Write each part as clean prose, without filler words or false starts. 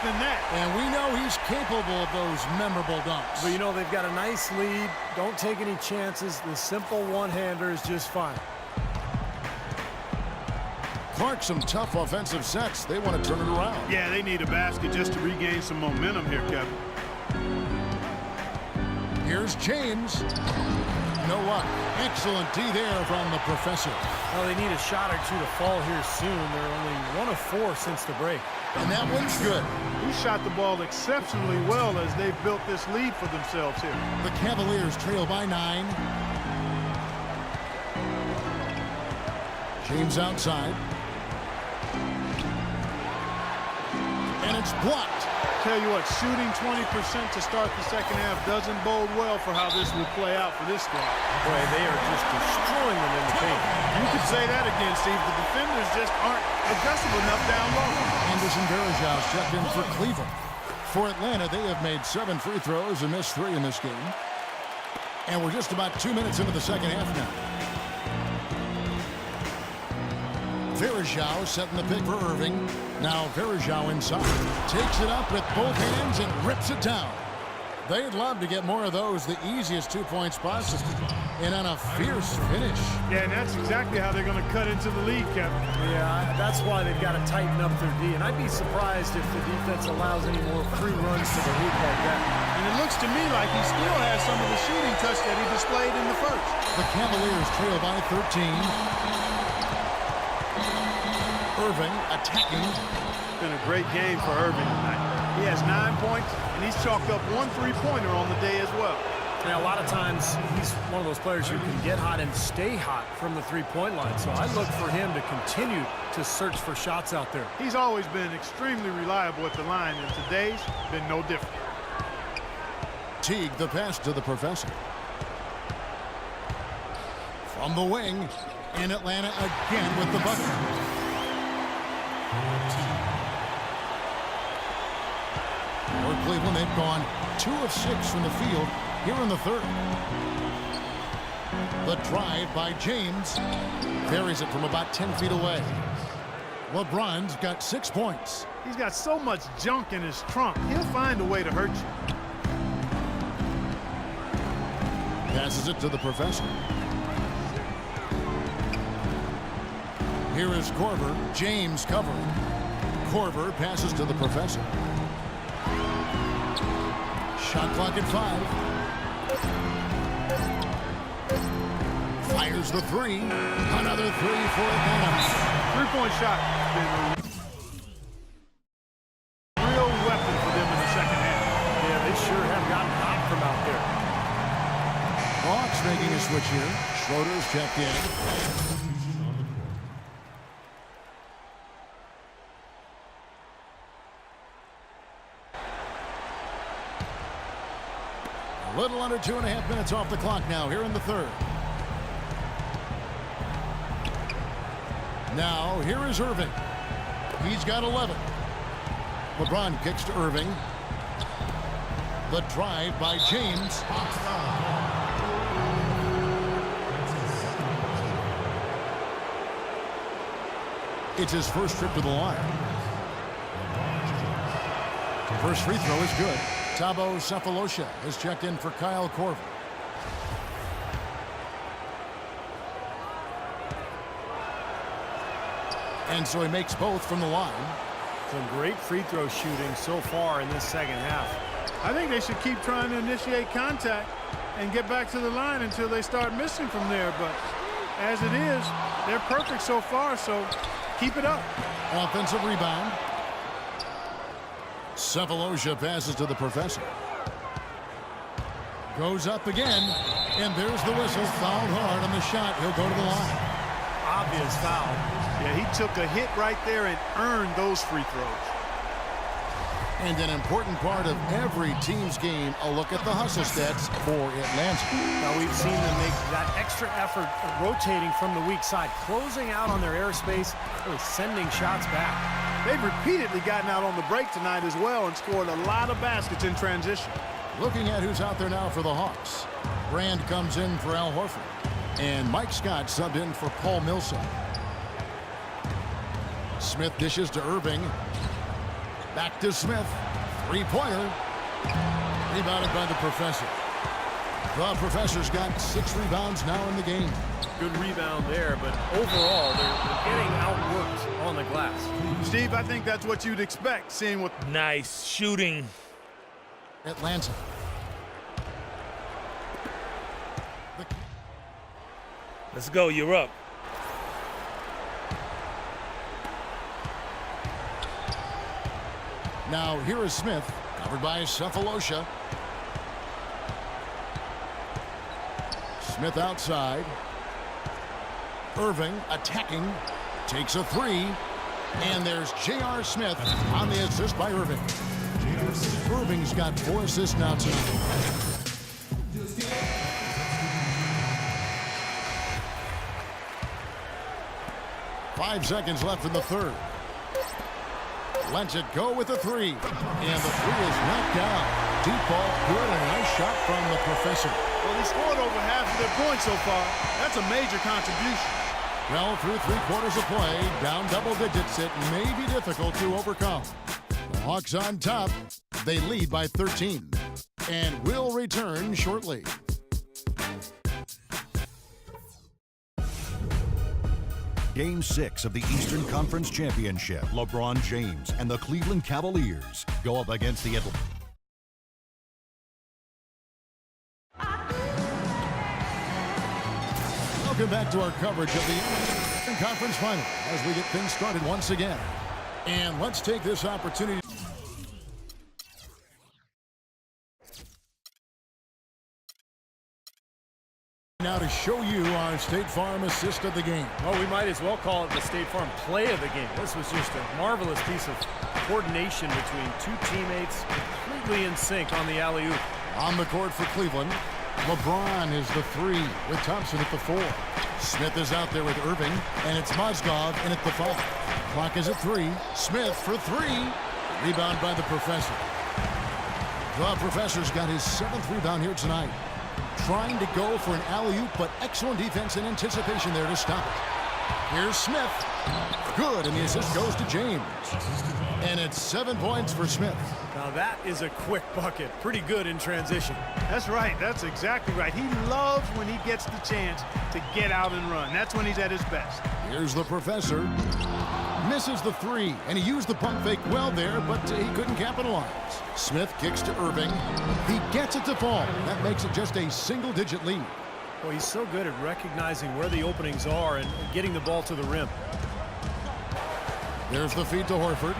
than that. And we know he's capable of those memorable dunks. But, you know, they've got a nice lead. Don't take any chances. The simple one-hander is just fine. Clark, some tough offensive sets. They want to turn it around. Yeah, they need a basket just to regain some momentum here, Kevin. Here's James. No luck. Excellent D there from the professor. Well, they need a shot or two to fall here soon. They're only 1 of 4 since the break. And that one's good. He shot the ball exceptionally well as they've built this lead for themselves here. The Cavaliers trail by 9. James outside. And it's blocked. Tell you what, shooting 20% to start the second half doesn't bode well for how this will play out for this squad. Boy, they are just destroying them in the paint. You could say that again, Steve. The defenders just aren't aggressive enough down low. Anderson Varejao checked in for Cleveland. For Atlanta, they have made 7 free throws and missed 3 in this game. And we're just about 2 minutes into the second half now. Varejao setting the pick for Irving. Now Varejao inside. Takes it up with both hands and rips it down. They'd love to get more of those, the easiest 2-point spots, and on a fierce finish. Yeah, and that's exactly how they're going to cut into the lead, Kevin. Yeah, that's why they've got to tighten up their D. And I'd be surprised if the defense allows any more free runs to the hoop like that. And it looks to me like he still has some of the shooting touch that he displayed in the first. The Cavaliers trail by 13. Irving attacking. It's been a great game for Irving tonight. He has 9 points, and he's chalked up 1 3-pointer on the day as well. Yeah, a lot of times he's one of those players who can get hot and stay hot from the three-point line. So I look for him to continue to search for shots out there. He's always been extremely reliable at the line, and today's been no different. Teague, the pass to the professor. From the wing, in Atlanta again with the bucket. For Cleveland, they've gone 2 of 6 from the field here in the third. The drive by James buries it from about 10 feet away. LeBron's got 6 points. He's got so much junk in his trunk. He'll find a way to hurt you. Passes it to the professor. Here is Korver. James covering. Korver passes to the professor. Shot clock at 5. Fires the 3. Another 3 for Atlanta. 3-point shot. Been a real weapon for them in the second half. Yeah, they sure have gotten hot from out there. Hawks making a switch here. Schroeder's checked in. A little under 2.5 minutes off the clock now here in the third. Now here is Irving. He's got 11. LeBron kicks to Irving. The drive by James. It's his first trip to the line. First free throw is good. Thabo Sefolosha has checked in for Kyle Korver. And so he makes both from the line. Some great free throw shooting so far in this second half. I think they should keep trying to initiate contact and get back to the line until they start missing from there. But as it is, they're perfect so far, so keep it up. Offensive rebound. Sefolosha passes to the professor. Goes up again, and there's the whistle. Fouled hard on the shot. He'll go to the line. Obvious foul. Yeah, he took a hit right there and earned those free throws. And an important part of every team's game, a look at the hustle stats for Atlanta. Now we've seen them make that extra effort rotating from the weak side, closing out on their airspace, really sending shots back. They've repeatedly gotten out on the break tonight as well and scored a lot of baskets in transition. Looking at who's out there now for the Hawks. Brand comes in for Al Horford. And Mike Scott subbed in for Paul Millsap. Smith dishes to Irving. Back to Smith. Three-pointer. Rebounded by the Professor. The Professor's got 6 rebounds now in the game. Good rebound there, but overall, they're getting outworked on the glass. Steve, I think that's what you'd expect, seeing what... Nice shooting. Atlanta. Let's go. You're up. Now here is Smith, covered by Cephalosha. Smith outside. Irving attacking. Takes a three. And there's J.R. Smith on the assist by Irving. Irving's got 4 assists now tonight. Five seconds left in the third. Lets it go with the three. And the three is knocked down. Deep ball, good, and a nice shot from the Professor. Well, he scored over half of their points so far. That's a major contribution. Well, through 3 quarters of play, down double digits, it may be difficult to overcome. The Hawks on top. They lead by 13. And will return shortly. Game 6 of the Eastern Conference Championship. LeBron James and the Cleveland Cavaliers go up against the Atlanta. Welcome back to our coverage of the Eastern Conference Final as we get things started once again. And let's take this opportunity now to show you our State Farm assist of the game. Well, we might as well call it the State Farm play of the game. This was just a marvelous piece of coordination between 2 teammates, completely in sync on the alley-oop. On the court for Cleveland, LeBron is the 3 with Thompson at the 4. Smith is out there with Irving, and it's Mozgov in at the 5. Clock is at 3. Smith for 3. Rebound by the Professor. The Professor's got his 7th rebound here tonight. Trying to go for an alley-oop, but excellent defense and anticipation there to stop it. Here's Smith. Good, and the assist goes to James. And it's 7 points for Smith. Now that is a quick bucket. Pretty good in transition. That's right. That's exactly right. He loves when he gets the chance to get out and run. That's when he's at his best. Here's the Professor. Misses the 3, and he used the pump fake well there, but he couldn't capitalize. Smith kicks to Irving. He gets it to fall. That makes it just a single-digit lead. Well, he's so good at recognizing where the openings are and getting the ball to the rim. There's the feed to Horford.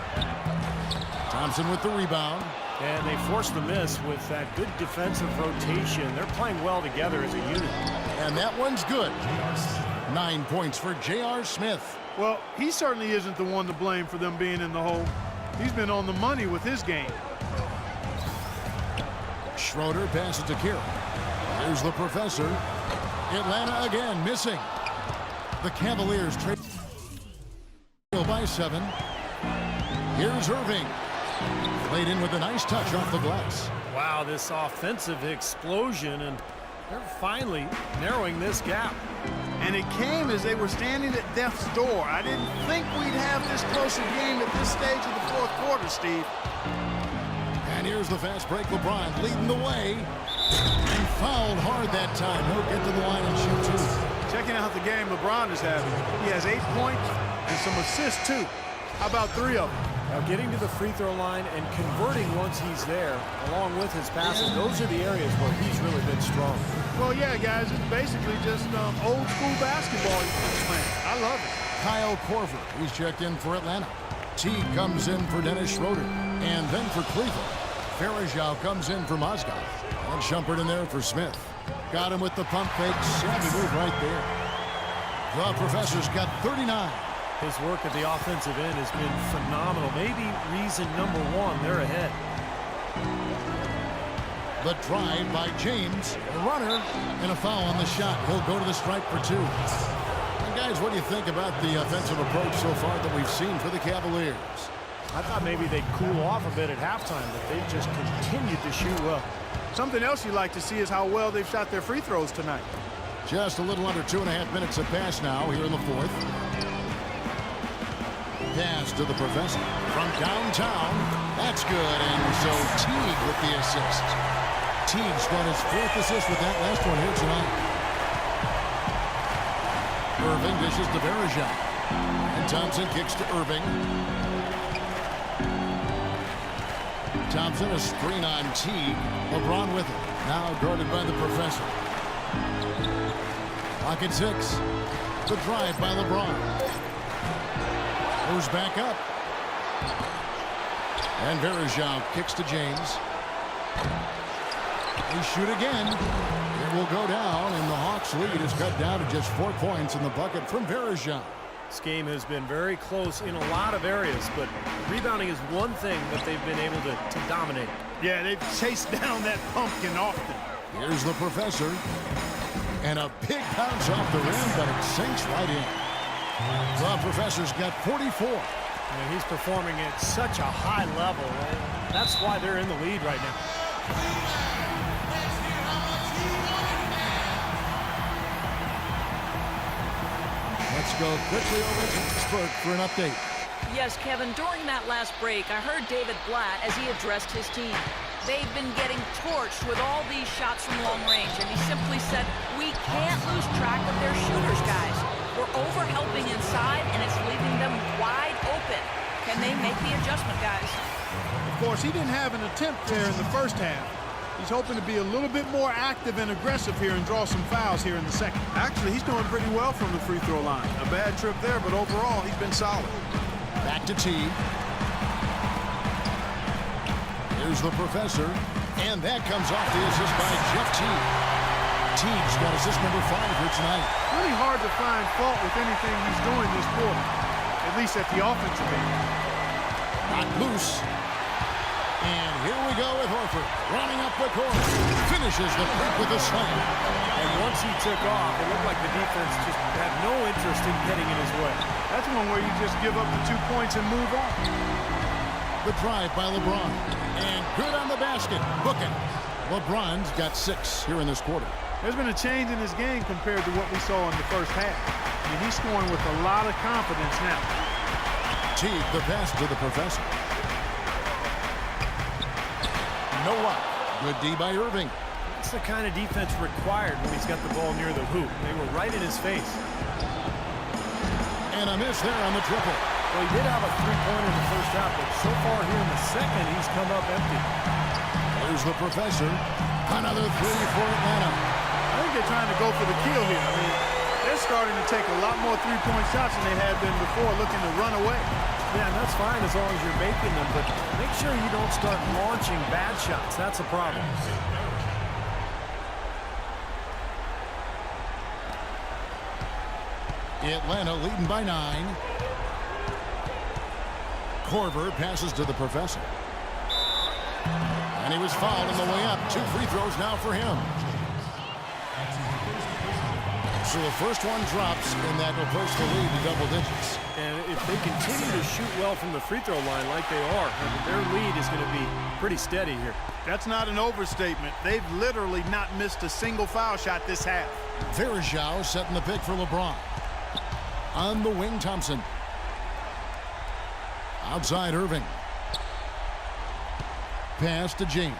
Thompson with the rebound. And they forced the miss with that good defensive rotation. They're playing well together as a unit. And that one's good. 9 points for J.R. Smith. Well, he certainly isn't the one to blame for them being in the hole. He's been on the money with his game. Schroeder passes to Kira. Here's the Professor. Atlanta again missing. The Cavaliers trade by 7. Here's Irving. Played in with a nice touch off the glass. Wow, this offensive explosion, and they're finally narrowing this gap. And it came as they were standing at death's door. I didn't think we'd have this close a game at this stage of the 4th quarter, Steve. And here's the fast break. LeBron leading the way. And fouled hard that time. He'll get to the line and shoot 2. Checking out the game LeBron is having. He has 8 points and some assists, too. How about 3 of them? Now getting to the free throw line and converting once he's there, along with his passing, those are the areas where he's really been strong. Well, yeah, guys, it's basically just old school basketball he's been playing. I love it. Kyle Korver, he's checked in for Atlanta. Teague comes in for Dennis Schroeder. And then for Cleveland, Farajao comes in for Mozgov. And Shumpert in there for Smith. Got him with the pump fake. Savvy move right there. The Professor's got 39. His work at the offensive end has been phenomenal. Maybe reason number 1, they're ahead. The drive by James, a runner, and a foul on the shot. He'll go to the stripe for 2. And guys, what do you think about the offensive approach so far that we've seen for the Cavaliers? I thought maybe they'd cool off a bit at halftime, but they've just continued to shoot well. Something else you like to see is how well they've shot their free throws tonight. Just a little under 2.5 minutes have passed now here in the 4th. pass to the professor. From downtown, that's good. And so Teague with the assist. Teague's got his 4th assist with that last one here tonight. Irving dishes to Bergeron. And Thompson kicks to Irving. Thompson, a screen on Teague. LeBron with it. Now guarded by the professor. Clock at 6. The drive by LeBron. Goes back up. And Bergeron kicks to James. They shoot again. It will go down, and the Hawks' lead is cut down to just 4 points in the bucket from Bergeron. This game has been very close in a lot of areas, but rebounding is one thing that they've been able to dominate. Yeah, they've chased down that pumpkin often. Here's the professor. And a big bounce off the rim, but it sinks right in. The professor's got 44. And he's performing at such a high level. That's why they're in the lead right now. Let's go quickly over to Pittsburgh for an update. Yes, Kevin, during that last break, I heard David Blatt as he addressed his team. They've been getting torched with all these shots from long range, and he simply said, we can't lose track of their shooters, guys. We're over-helping inside, and it's leaving them wide open. Can they make the adjustment, guys? Of course, he didn't have an attempt there in the first half. He's hoping to be a little bit more active and aggressive here and draw some fouls here in the second. Actually, he's doing pretty well from the free throw line. A bad trip there, but overall, he's been solid. Back to Teague. Here's the professor. And that comes off the assist by Jeff Teague. Teague's got assist number 5 here tonight. Really hard to find fault with anything he's doing this quarter, at least at the offensive end. Not loose. And here we go with Horford. Running up the court. Finishes the break with a slam. And once he took off, it looked like the defense just had no interest in getting in his way. That's one where you just give up the 2 points and move on. The drive by LeBron. And good on the basket. Booking. LeBron's got 6 here in this quarter. There's been a change in his game compared to what we saw in the first half. I mean, he's scoring with a lot of confidence now. Teague, the pass to the professor. No luck. Good D by Irving. That's the kind of defense required when he's got the ball near the hoop. They were right in his face. And a miss there on the triple. Well, he did have a three-pointer in the first half, but so far here in the second, he's come up empty. There's the professor. Another 3 for Atlanta. I think they're trying to go for the kill here. I mean, they're starting to take a lot more three-point shots than they had been before, looking to run away. Yeah, and that's fine as long as you're making them, but make sure you don't start launching bad shots. That's a problem. Atlanta leading by 9. Korver passes to the professor. And he was fouled on the way up. 2 free throws now for him. So the first one drops, and that will push the lead to double digits. And if they continue to shoot well from the free throw line like they are, their lead is going to be pretty steady here. That's not an overstatement. They've literally not missed a single foul shot this half. Verjao setting the pick for LeBron. On the wing, Thompson. Outside, Irving. Pass to James.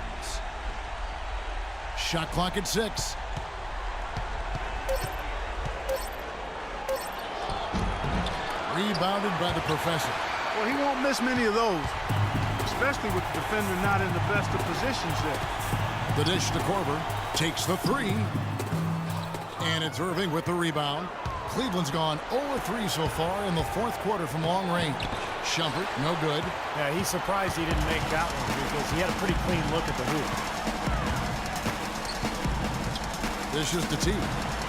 Shot clock at 6. Rebounded by the professor. Well, he won't miss many of those, especially with the defender not in the best of positions there. The dish to Korver. Takes the 3. And it's Irving with the rebound. Cleveland's gone 0-3 so far in the 4th quarter from long range. Shumpert, no good. Yeah, he's surprised he didn't make that one because he had a pretty clean look at the hoop. This is the Teague.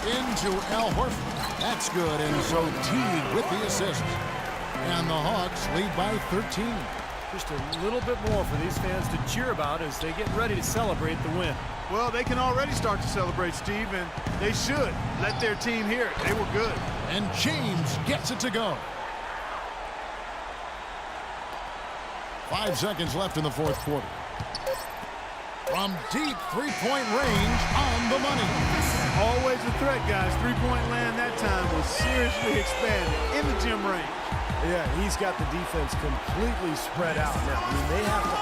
Into Al Horford. That's good, and so Teague with the assist. And the Hawks lead by 13. Just a little bit more for these fans to cheer about as they get ready to celebrate the win. Well, they can already start to celebrate, Steve, and they should let their team hear it. They were good. And James gets it to go. 5 seconds left in the 4th quarter. From deep three-point range, on the money. Always a threat, guys. Three-point land that time was seriously expanded in the gym range. Yeah, he's got the defense completely spread out now. I mean, they have to